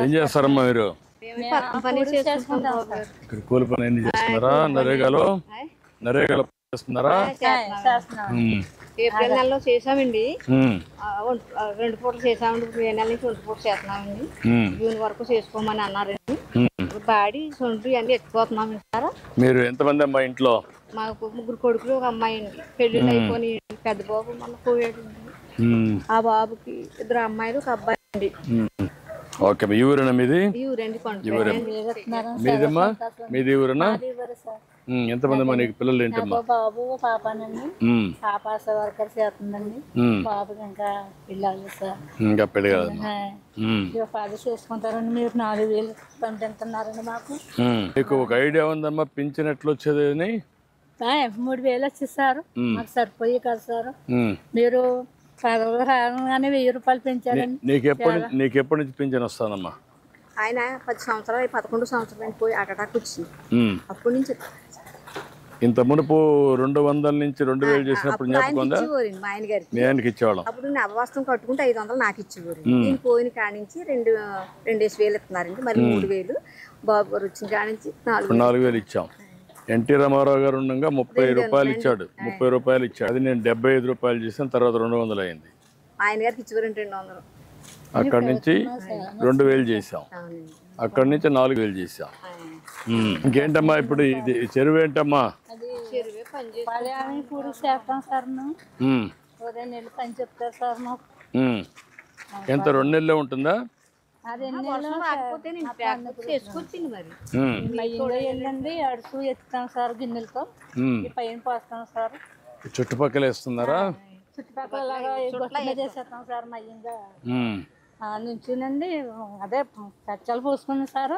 ఏం చేస్తారమ్మా మీరు? ఇక్కడ కూలి పని ఎన్ని చేస్తున్నారా? నరేగాలో చేస్తున్నారా? ఏప్రిల్ నెలలో చేసామండి, 2 పూటలు చేసామండి. ఇప్పుడు ఏ నెల నుంచి 2 పూటలు చేస్తున్నామండి. జూన్ వరకు చేసుకోమని అన్నారండి. బాడీ సొంటి అన్ని ఎత్తుకుపోతున్నాం సార్. మీరు ఎంతమంది అమ్మా ఇంట్లో? మాకు 3 కొడుకులు, 1 అమ్మాయి అండి. పెళ్లిళ్ళు అయిపోయి పెద్ద బాబు మన పోయాడు. ఆ బాబుకి 2 అమ్మాయిలు, 1 అబ్బాయి అండి. ఓకే, ఈ ఊరేనా మీది? ఈ ఊరండి. మీదమ్మా? మీది ఊరేనా? ఎంతమంది అమ్మా నీకు పిల్లలు? ఏంటమ్మా? బాబు పాపనండి. పాప వర్కర్ చేస్తుందండి. బాబుకి ఇంకా పిల్లలు సార్. ఇంకా పెళ్లి కాదమ్మా. పది చేసుకుంటారండి. మీరు 4,000 పంపిస్తున్నారండి మాకు. మీకు ఒక ఐడియా ఉందమ్మా పింఛన్ ఎట్లా వచ్చేది అని? 3,000 వచ్చేసారు. మాకు సరిపోయి కదా సార్. మీరు పదవులు రాగానే 1,000 రూపాయలు పెంచారండి. నీకెప్పటి నుంచి పింఛన్ వస్తానమ్మా? ఆయన 10 సంవత్సరాలు, 11 సంవత్సరాలు పోయి అటాక్ వచ్చింది. అప్పటి నుంచి ఇంత మునుపు 200 నుంచి 2,000 చేసినప్పుడు జ్ఞాపకం ఉందా? మా ఆయన గారికి. మీ ఆయనకి ఇచ్చేవాళ్ళం. అప్పుడు నవవాస్తవం కట్టుకుంటే 500 నాకు ఇచ్చేవారు. నేను పోయిన కాడి నుంచి 2,000 ఇస్తున్నారండి. మరి 3,000 బాబు గారు వచ్చిన కాడి నుంచి 4,000 ఇచ్చాం. ఎన్టీ రామారావు గారు ఉండగా 30 రూపాయలు ఇచ్చాడు. 30 రూపాయలు ఇచ్చాడు. అది నేను 75 రూపాయలు చేసిన తర్వాత 200 అయింది. ఆయన గారికి ఇచ్చేవారు 200. అక్కడి నుంచి 2,000 చేసాం. అక్కడి నుంచి 4,000 చేసాం. ఇంకేంటమ్మా ఇప్పుడు ఇది చెరువు ఏంటమ్మా? చేస్తాం సార్. ఉదయం నెలలు పని చెప్తారు సార్ మాకు. ఎంత 2 నెలలే ఉంటుందా? వెళ్ళండి అడుసు ఎత్తుతాం సార్ గిన్నెలతో. పైన పోస్తాం సార్. చుట్టుపక్కల వేస్తున్నారా? చుట్టుపక్కల చేసేస్తాం సార్. మయ్యంగా నుంచునండి అదే కచ్చాలు పోసుకున్నాం సార్.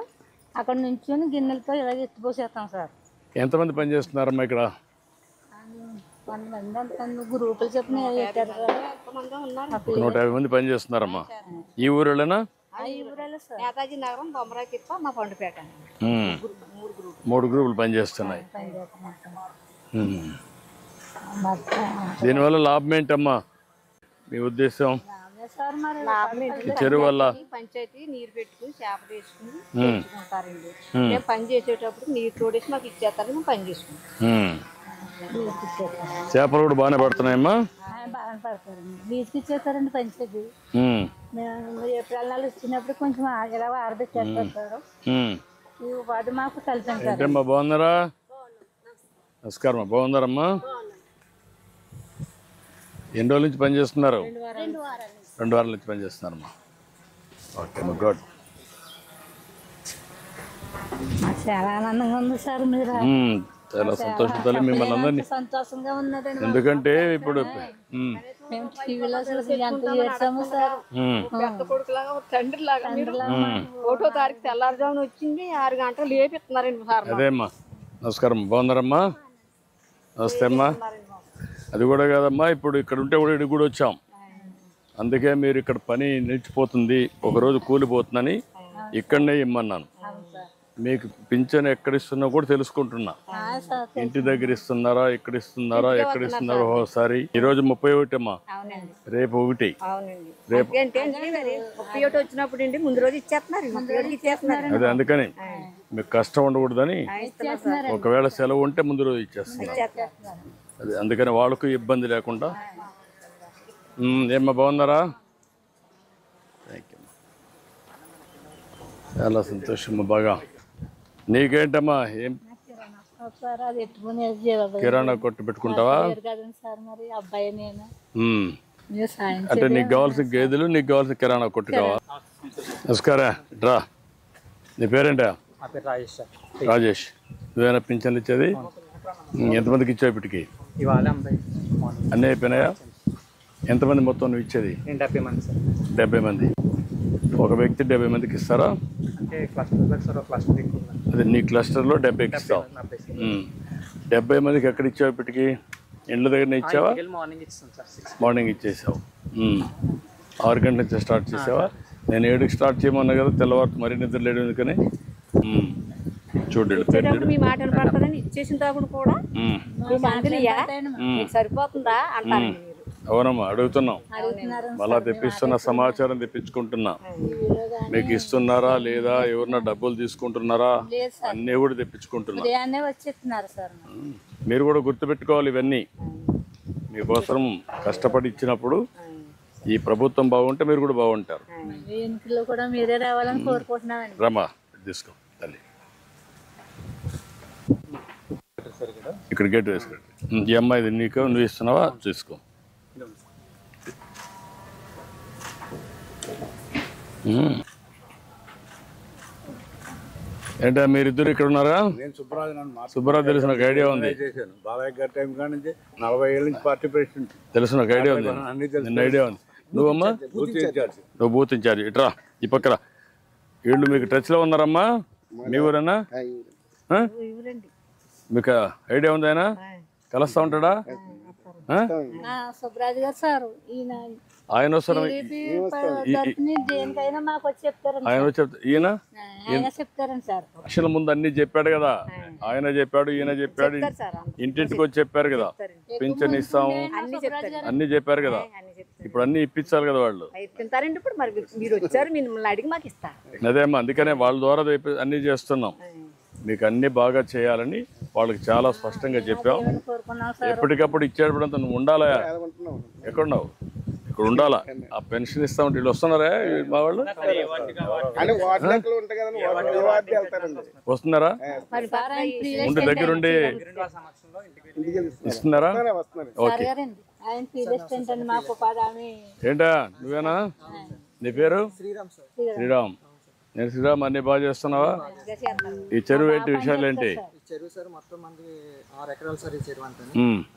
అక్కడ నుంచుని గిన్నెలతో ఇలాగ ఎత్తిపోసేస్తాం సార్. ఎంతమంది పని చేస్తున్నారమ్మా ఇక్కడ? 100 గ్రూపులు చెప్పిన 150 మంది పని చేస్తున్నారమ్మా. ఈ ఊరేనా? నేతాజీ నగరం, బొమ్మరాకిప్ప, మా పండుపేట. 3 గ్రూపులు పని చేస్తున్నాయి. దీనివల్ల లాభం ఏంటమ్మా మీ ఉద్దేశం? చెరువు వల్ల పంచాయతీ నీరు పెట్టుకుని చేప తీసుకుని తెచ్చుకుంటారండి. మేము పని చేసేటప్పుడు నీరు తోడేసి మాకు ఇచ్చేస్తారు. మేము పని చేసుకుంటాం. చేపలు కూడా బాగానే పడుతున్నాయమ్మా? బాగానే పడతారండి. బీచ్కి ఇచ్చేస్తారండి పంచాయతీ. ఏప్రిల్ నెలలు వచ్చినప్పుడు కొంచెం ఇలా ఆరబెట్టేస్తారు సార్. అది మాకు కలిసి. ఏంటమ్మా బాగున్నారా? నమస్కారం. బాగున్నారమ్మా? ఎన్ని రోజుల నుంచి పని చేస్తున్నారు? 2 వారాల నుంచి పని చేస్తున్నారమ్మా. ఓకే అమ్మా, గుడ్. చాలా ఆనందంగా ఉంది సార్. మీరు చాలా సంతోషంతో మిమ్మల్ని అందరినీ. సంతోషంగా ఉన్నదండి. ఎందుకంటే ఇప్పుడు మేము టీవీలో చూసి ఎంత చేసాము సార్. పెద్ద కొడుకులాగా తండ్రి లాగా 1వ తారీఖు తెల్లారుజామున వచ్చింది 6 గంటలు లేపిస్తున్నారండి సార్. అదేమ్మా. నమస్కారం. బాగున్నారమ్మా? నమస్తే అమ్మా. అది కూడా కాదమ్మా, ఇప్పుడు ఇక్కడ ఉంటే కూడా ఇక్కడికి కూడా వచ్చాం. అందుకే మీరు ఇక్కడ పని నిలిచిపోతుంది, ఒకరోజు కూలిపోతుందని ఇక్కడనే ఇమ్మన్నాను. మీకు పింఛన్ ఎక్కడ ఇస్తున్నా కూడా తెలుసుకుంటున్నా. ఇంటి దగ్గర ఇస్తున్నారా, ఇక్కడ ఇస్తున్నారా, ఎక్కడ ఇస్తున్నారో ఒకసారి. ఈరోజు 31 అమ్మా, రేపు 1. రేపు వచ్చినప్పుడు ముందు రోజు ఇచ్చేస్తున్నారు. అదే అందుకని మీకు కష్టం ఉండకూడదని ఒకవేళ సెలవు ఉంటే ముందు రోజు ఇచ్చేస్తున్నారు. అదే అందుకని వాళ్ళకు ఇబ్బంది లేకుండా. ఏమ్మా బాగున్నారా? Thank you. చాలా సంతోషమ్మా. బాగా నీకేంటమ్మా? ఏం కిరాణా కొట్టు పెట్టుకుంటావా? అంటే నీకు కావాల్సిన గేదెలు, నీకు కావాల్సిన కిరాణా కొట్టు కావాలా? నమస్కారం. రా, నీ పేరేంటా? రాజేష్. నువ్వేనా పింఛన్లు ఇచ్చేది? ఎంతమందికి ఇచ్చావు ఇప్పటికి? అన్నీ అయిపోయినాయా? ఎంతమంది మొత్తం నువ్వు ఇచ్చేది? 70 మంది సార్. 70 మంది. ఒక వ్యక్తి 70 మందికి ఇస్తారా? అదే నీ క్లస్టర్లో 70కి ఇస్తావు. 70 మందికి ఎక్కడ ఇచ్చావు ఇప్పటికి? ఇండ్ల దగ్గర ఇచ్చావా? మార్నింగ్ ఇచ్చేసావు. 6 గంటల నుంచి స్టార్ట్ చేసావా? నేను 7కి స్టార్ట్ చేయమన్నా కదా, తెల్లవారు మరీ నిద్ర లేడు. ఎందుకని చూడండి మీ మాట పడుతుందని ఇచ్చేసిన తర్వాత కూడా సరిపోతుందా అంటారు. అవునమ్మా అడుగుతున్నాం. అడుగుతున్నారు మళ్ళా తెప్పిస్తున్న సమాచారం తెప్పించుకుంటున్నా. మీకు ఇస్తున్నారా లేదా, ఎవరన్నా డబ్బులు తీసుకుంటున్నారా, లేదు సార్, అన్నీ కూడా తెప్పించుకుంటున్నా. ఉదయాన్నే వచ్చేస్తున్నారు సార్. మీరు కూడా గుర్తుపెట్టుకోవాలి ఇవన్నీ. మీకోసం కష్టపడి ఇచ్చినప్పుడు ఈ ప్రభుత్వం బాగుంటే మీరు కూడా బాగుంటారు. మీ ఇంట్లో కూడా మీరే రావాలని కోరుకుంటున్నామండి. రమ్మా తీసుకో తల్లి, ఇక్కడ గేట్ వేసుకోండి. ఈ అమ్మాయిది నీకు, నువ్వు ఇస్తున్నావా చూసుకో. ఏంటా మీరిద్దరు ఇక్కడ ఉన్నారా? నేను సుబ్బరాజు సుబ్బరాజు తెలిసిన ఒక ఐడియా ఉంది. చేశాను బాబాయ్ గారి టైం కాడి నుంచి 40 ఏళ్ళ నుంచి పార్టీ ప్రెసిడెంట్. తెలిసిన ఒక ఐడియా ఉంది, అన్ని తెలుసు. నిన్న ఐడియా ఉంది. నువ్వమ్మా? Booth incharge. నువ్వు బూత్ ఇన్ఛార్జ్. ఇట్రా ఈ పక్కన. వీళ్ళు మీకు టచ్లో ఉన్నారమ్మా? మీ ఊరేనా? ఇవ్వరండి. మీకు ఐడియా ఉంది? ఆయన కలుస్తూ ఉంటాడా? సుబ్బరాజు గారు సార్, ఈయన ఆయన వస్తారు. దేనికైనా మాకు వచ్చి చెప్తారండి. ఆయన వచ్చి ఈయన ఆయన చెప్తారండి సార్. అసలు ముందు అన్ని చెప్పాడు కదా, ఆయన చెప్పాడు, ఈయన చెప్పాడు, ఇంటింటికి వచ్చి చెప్పారు కదా, పింఛన్ ఇస్తాము అన్ని చెప్పారు కదా. ఇప్పుడు అన్ని ఇప్పించాలి కదా వాళ్ళు. తింటారండి. ఇప్పుడు మరి మీరు వచ్చారు, మిమ్మల్ని అడిగి మాకు ఇస్తారు. అదేమ్మా, అందుకనే వాళ్ళ ద్వారా అన్ని చేస్తున్నాం. మీకు అన్ని బాగా చేయాలని వాళ్ళకి చాలా స్పష్టంగా చెప్పాం. కోరుకున్నాం సార్. ఎప్పటికప్పుడు ఇచ్చేటప్పుడంతా నువ్వు ఉండాలా? ఎక్కడున్నావు? ఇక్కడ ఉండాలా. ఆ పెన్షన్ ఇస్తామంటే వీళ్ళు వస్తున్నారా మా వాళ్ళు? వస్తున్నారా? ఉండి దగ్గరుండి ఇస్తున్నారా? ఓకే. ఆయన ఫీల్డ్ అసిస్టెంట్ అండి మాకు ఉపాధి హామీ. ఏంటా నువ్వేనా? నీ పేరు? శ్రీరామ్. నేను శ్రీరామ్. అన్ని బాగా చేస్తున్నావా? ఈ చెరువు ఏంటి, విషయాలు ఏంటి? చెరువు సార్ మొత్తం మనకి 6 ఎకరాలు సార్ ఈ చెరువు అంతా.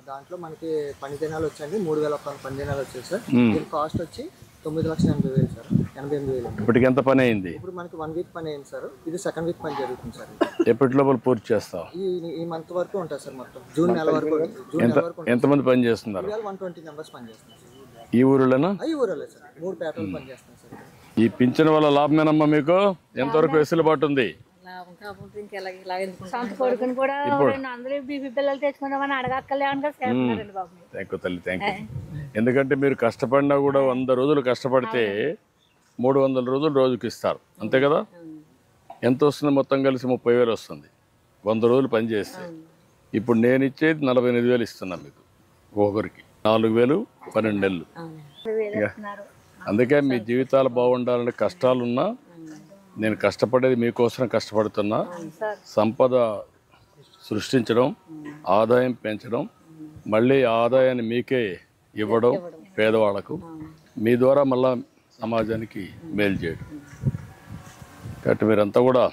దాంట్లో మనకి పని దినాలు వచ్చండి 3,000 పని దినాలు వచ్చాయి సార్. దీని కాస్ట్ వచ్చి 9,80,000 సార్, 88,000. ఇప్పటికి ఎంత పని అయింది? ఇప్పుడు మనకి 1 వీక్ పని అయింది సార్. ఇది సెకండ్ వీక్ పని జరుగుతుంది సార్. ఎప్పటి లోపల పూర్తి చేస్తావు? ఈ మంత్ వరకు ఉంటుంది సార్. మొత్తం జూన్ నెల వరకు. జూన్ నెల వరకు ఎంతమంది పని చేస్తున్నారు? 120 మెంబర్స్ పని చేస్తున్నారు. ఈ ఊరిలోనా? ఈ ఊరలే సార్. 3 పేటలు పని చేస్తున్నాం సార్. ఈ పింఛన్ వల్ల లాభమేనమ్మా మీకు? ఎంతవరకు వెసులుబాటు ఉంది? సొంత కొడుకుని కూడా 200 బీపీ పిల్లలు తెచ్చుకుందామని అడగక్కర్లేమని చేస్తున్నారండి బాబు. థ్యాంక్ యూ తల్లి, థ్యాంక్ యూ. ఎందుకంటే మీరు కష్టపడినా కూడా 100 రోజులు కష్టపడితే 300 రోజులు రోజుకి ఇస్తారు, అంతే కదా? ఎంత వస్తుంది? మొత్తం కలిసి 30,000 వస్తుంది 100 రోజులు పని చేస్తే. ఇప్పుడు నేను ఇచ్చేది 48,000 ఇస్తున్నాను మీకు ఒకరికి. 4,000 12 నెలలు. అందుకే మీ జీవితాలు బాగుండాలని కష్టాలున్నా నేను కష్టపడేది మీకోసం కష్టపడుతున్నా. సంపద సృష్టించడం, ఆదాయం పెంచడం, మళ్ళీ ఆదాయాన్ని మీకే ఇవ్వడం పేదవాళ్లకు, మీ ద్వారా మళ్ళా సమాజానికి మేలు చేయడం. కాబట్టి మీరంతా కూడా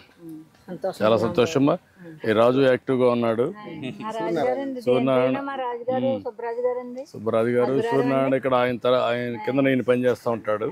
చాలా సంతోషమ్మా. ఈ రాజు యాక్టివ్గా ఉన్నాడు. సూర్యనారాయణ సుబ్బరాజు గారు సూర్యనారాయణ ఇక్కడ ఆయన కింద నేను పని చేస్తూ ఉంటాడు.